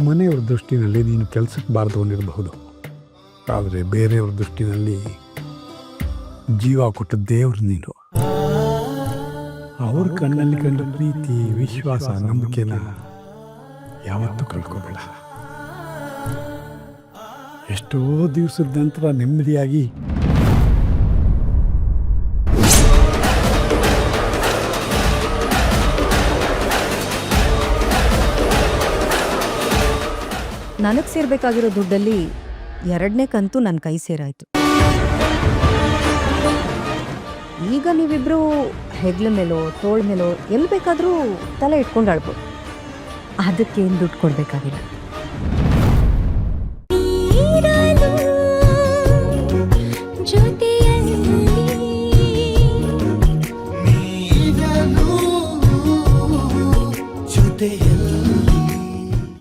ಮನೆಯವ್ರ ದೃಷ್ಟಿನಲ್ಲಿ ನೀನು ಕೆಲಸಕ್ಕೆ ಬಾರದವನಿರಬಹುದು, ಆದರೆ ಬೇರೆಯವ್ರ ದೃಷ್ಟಿನಲ್ಲಿ ಜೀವ ಕೊಟ್ಟ ದೇವ್ರು ನೀನು. ಅವ್ರ ಕಣ್ಣಲ್ಲಿ ಕಂಡ ಪ್ರೀತಿ, ವಿಶ್ವಾಸ, ನಂಬಿಕೆನ ಯಾವತ್ತೂ ಕಳ್ಕೊಬೇಡ. ಎಷ್ಟೋ ದಿವಸದ ನಂತರ ನೆಮ್ಮದಿಯಾಗಿ ನನಗೆ ಸೇರ್ಬೇಕಾಗಿರೋ ದುಡ್ಡಲ್ಲಿ 2ನೇ ಕಂತು ನನ್ನ ಕೈ ಸೇರಾಯ್ತು. ಈಗ ನೀವಿಬ್ರು ಹೆಗ್ಲ ಮೇಲೋ ತೋಳ್ ಮೇಲೋ ಎಲ್ಲಿ ಬೇಕಾದರೂ ತಲೆ ಇಟ್ಕೊಂಡು ಆಡ್ಬೋದು. ಅದಕ್ಕೇನು ದುಡ್ಡು ಕೊಡಬೇಕಾಗಿಲ್ಲ.